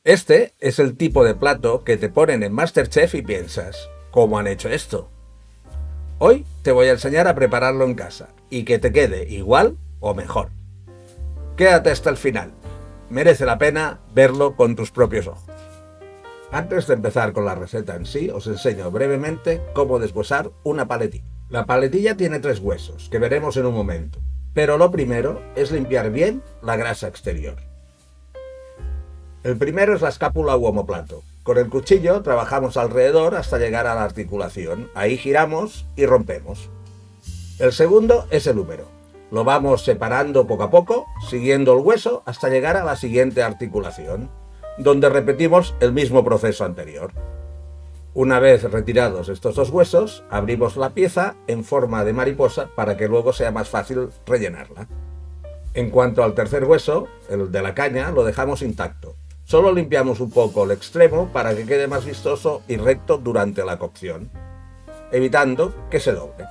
Este es el tipo de plato que te ponen en MasterChef y piensas, ¿cómo han hecho esto? Hoy te voy a enseñar a prepararlo en casa y que te quede igual o mejor. Quédate hasta el final. Merece la pena verlo con tus propios ojos. Antes de empezar con la receta en sí, os enseño brevemente cómo deshuesar una paletilla. La paletilla tiene 3 huesos, que veremos en un momento, pero lo primero es limpiar bien la grasa exterior. El primero es la escápula u omóplato. Con el cuchillo trabajamos alrededor hasta llegar a la articulación. Ahí giramos y rompemos. El segundo es el húmero. Lo vamos separando poco a poco, siguiendo el hueso hasta llegar a la siguiente articulación, donde repetimos el mismo proceso anterior. Una vez retirados estos 2 huesos, abrimos la pieza en forma de mariposa para que luego sea más fácil rellenarla. En cuanto al tercer hueso, el de la caña, lo dejamos intacto. Solo limpiamos un poco el extremo para que quede más vistoso y recto durante la cocción, evitando que se doble.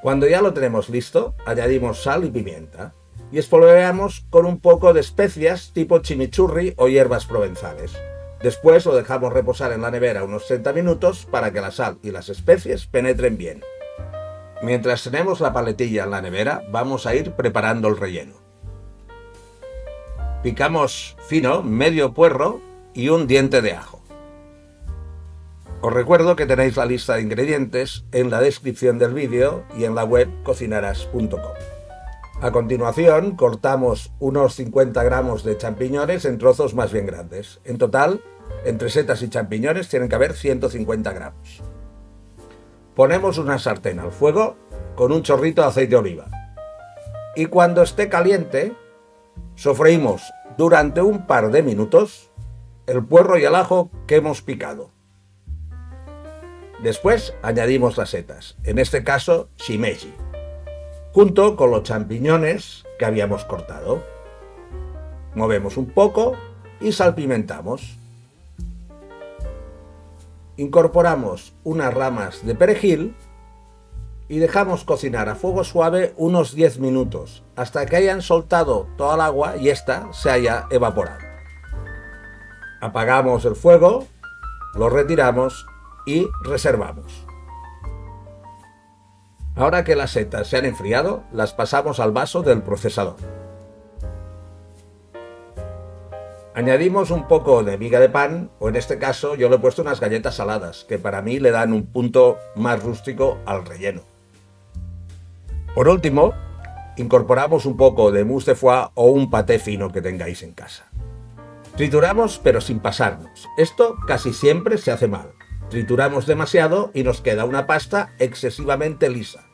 Cuando ya lo tenemos listo, añadimos sal y pimienta y espolvoreamos con un poco de especias tipo chimichurri o hierbas provenzales. Después lo dejamos reposar en la nevera unos 30 minutos para que la sal y las especies penetren bien. Mientras tenemos la paletilla en la nevera, vamos a ir preparando el relleno. Picamos fino medio puerro y un diente de ajo. Os recuerdo que tenéis la lista de ingredientes en la descripción del vídeo y en la web cocinaras.com. A continuación cortamos unos 50 gramos de champiñones en trozos más bien grandes. En total, entre setas y champiñones tienen que haber 150 gramos. Ponemos una sartén al fuego con un chorrito de aceite de oliva. Y cuando esté caliente, sofreímos durante un par de minutos el puerro y el ajo que hemos picado. Después añadimos las setas, en este caso shimeji, junto con los champiñones que habíamos cortado. Movemos un poco y salpimentamos. Incorporamos unas ramas de perejil y dejamos cocinar a fuego suave unos 10 minutos, hasta que hayan soltado toda el agua y ésta se haya evaporado. Apagamos el fuego, lo retiramos y reservamos. Ahora que las setas se han enfriado, las pasamos al vaso del procesador. Añadimos un poco de miga de pan, o en este caso yo le he puesto unas galletas saladas, que para mí le dan un punto más rústico al relleno. Por último, incorporamos un poco de mousse de foie o un paté fino que tengáis en casa. Trituramos pero sin pasarnos. Esto casi siempre se hace mal. Trituramos demasiado y nos queda una pasta excesivamente lisa.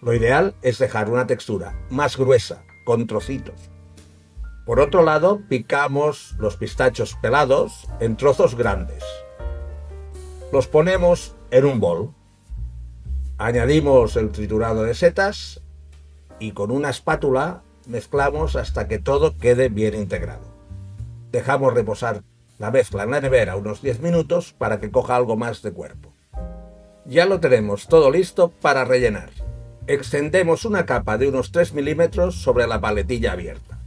Lo ideal es dejar una textura más gruesa, con trocitos. Por otro lado, picamos los pistachos pelados en trozos grandes. Los ponemos en un bol. Añadimos el triturado de setas y con una espátula mezclamos hasta que todo quede bien integrado. Dejamos reposar la mezcla en la nevera unos 10 minutos para que coja algo más de cuerpo. Ya lo tenemos todo listo para rellenar. Extendemos una capa de unos 3 milímetros sobre la paletilla abierta,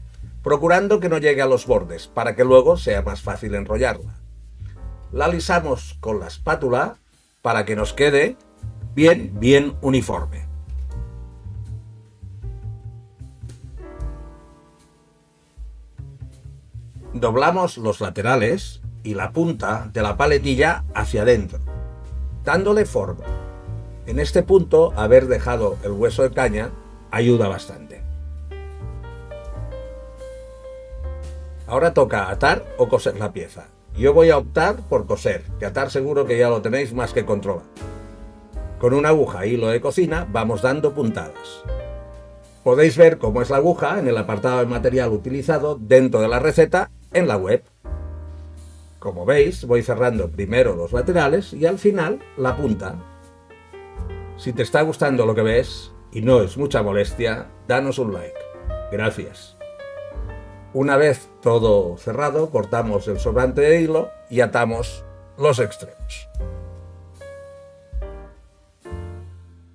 procurando que no llegue a los bordes para que luego sea más fácil enrollarla. La alisamos con la espátula para que nos quede bien uniforme. Doblamos los laterales y la punta de la paletilla hacia adentro, dándole forma. En este punto, haber dejado el hueso de caña ayuda bastante. Ahora toca atar o coser la pieza. Yo voy a optar por coser, que atar seguro que ya lo tenéis más que controlado. Con una aguja e hilo de cocina vamos dando puntadas. Podéis ver cómo es la aguja en el apartado de material utilizado dentro de la receta en la web. Como veis, voy cerrando primero los laterales y al final la punta. Si te está gustando lo que ves y no es mucha molestia, danos un like. Gracias. Una vez todo cerrado, cortamos el sobrante de hilo y atamos los extremos.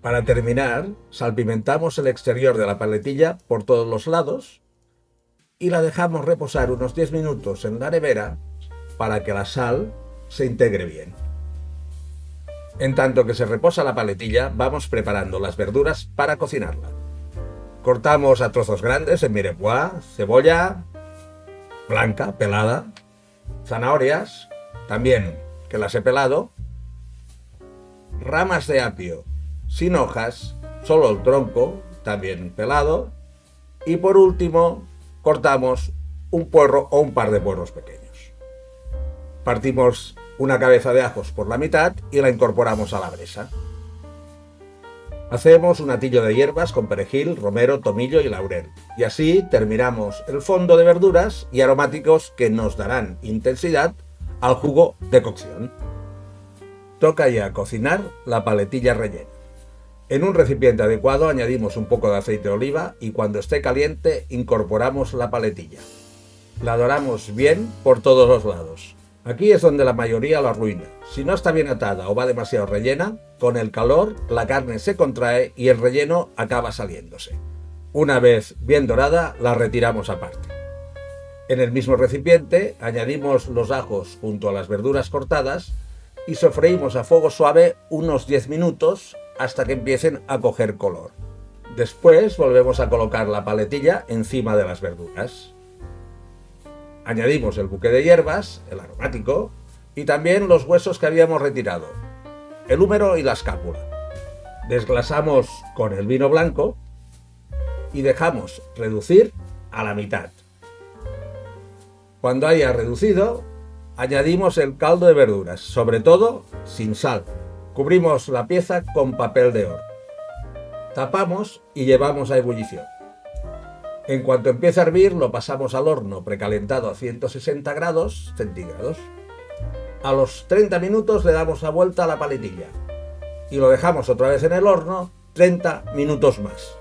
Para terminar, salpimentamos el exterior de la paletilla por todos los lados y la dejamos reposar unos 10 minutos en la nevera para que la sal se integre bien. En tanto que se reposa la paletilla, vamos preparando las verduras para cocinarla. Cortamos a trozos grandes el mirepoix, cebolla blanca, pelada, zanahorias, también que las he pelado, ramas de apio sin hojas, solo el tronco, también pelado, y por último cortamos un puerro o un par de puerros pequeños. Partimos una cabeza de ajos por la mitad y la incorporamos a la brasa. Hacemos un atillo de hierbas con perejil, romero, tomillo y laurel. Y así terminamos el fondo de verduras y aromáticos que nos darán intensidad al jugo de cocción. Toca ya cocinar la paletilla rellena. En un recipiente adecuado añadimos un poco de aceite de oliva y cuando esté caliente incorporamos la paletilla. La doramos bien por todos los lados. Aquí es donde la mayoría lo arruina. Si no está bien atada o va demasiado rellena, con el calor la carne se contrae y el relleno acaba saliéndose. Una vez bien dorada, la retiramos aparte. En el mismo recipiente añadimos los ajos junto a las verduras cortadas y sofreímos a fuego suave unos 10 minutos hasta que empiecen a coger color. Después volvemos a colocar la paletilla encima de las verduras. Añadimos el buque de hierbas, el aromático, y también los huesos que habíamos retirado, el húmero y la escápula. Desglasamos con el vino blanco y dejamos reducir a la mitad. Cuando haya reducido, añadimos el caldo de verduras, sobre todo sin sal. Cubrimos la pieza con papel de horno. Tapamos y llevamos a ebullición. En cuanto empiece a hervir, lo pasamos al horno precalentado a 160 grados centígrados. A los 30 minutos le damos la vuelta a la paletilla y lo dejamos otra vez en el horno 30 minutos más.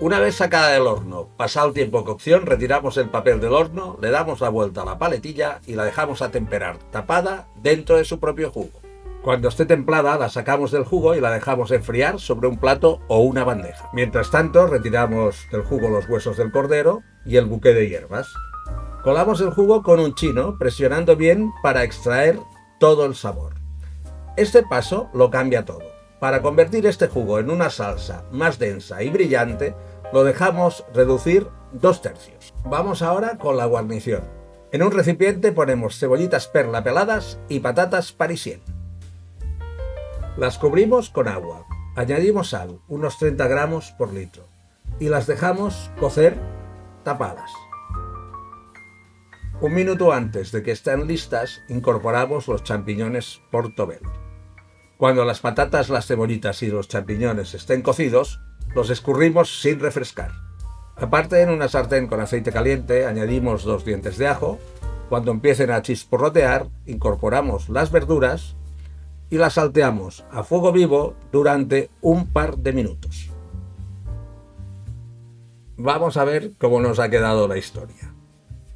Una vez sacada del horno, pasado el tiempo de cocción, retiramos el papel del horno, le damos la vuelta a la paletilla y la dejamos a temperar, tapada dentro de su propio jugo. Cuando esté templada, la sacamos del jugo y la dejamos enfriar sobre un plato o una bandeja. Mientras tanto, retiramos del jugo los huesos del cordero y el buque de hierbas. Colamos el jugo con un chino, presionando bien para extraer todo el sabor. Este paso lo cambia todo. Para convertir este jugo en una salsa más densa y brillante, lo dejamos reducir 2/3. Vamos ahora con la guarnición. En un recipiente ponemos cebollitas perla peladas y patatas parisien. Las cubrimos con agua, añadimos sal, unos 30 gramos por litro, y las dejamos cocer tapadas. Un minuto antes de que estén listas, incorporamos los champiñones portobello. Cuando las patatas, las cebollitas y los champiñones estén cocidos, los escurrimos sin refrescar. Aparte, en una sartén con aceite caliente, añadimos 2 dientes de ajo. Cuando empiecen a chisporrotear, incorporamos las verduras y las salteamos a fuego vivo durante un par de minutos. Vamos a ver cómo nos ha quedado la historia.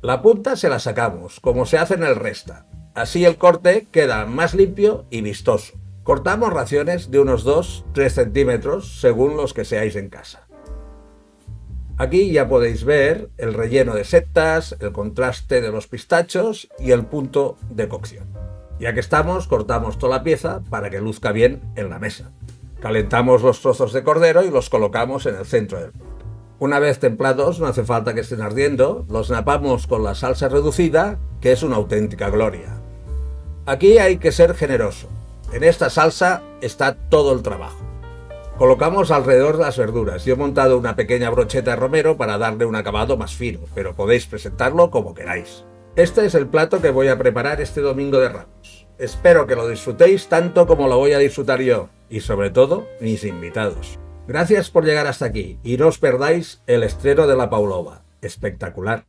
La punta se la sacamos, como se hace en el Resta. Así el corte queda más limpio y vistoso. Cortamos raciones de unos 2-3 centímetros según los que seáis en casa. Aquí ya podéis ver el relleno de setas, el contraste de los pistachos y el punto de cocción. Ya que estamos, cortamos toda la pieza para que luzca bien en la mesa. Calentamos los trozos de cordero y los colocamos en el centro del plato. Una vez templados, no hace falta que estén ardiendo, los napamos con la salsa reducida, que es una auténtica gloria. Aquí hay que ser generoso. En esta salsa está todo el trabajo. Colocamos alrededor las verduras. Yo he montado una pequeña brocheta de romero para darle un acabado más fino, pero podéis presentarlo como queráis. Este es el plato que voy a preparar este domingo de Ramos. Espero que lo disfrutéis tanto como lo voy a disfrutar yo, y sobre todo, mis invitados. Gracias por llegar hasta aquí, y no os perdáis el estreno de la Pavlova. Espectacular.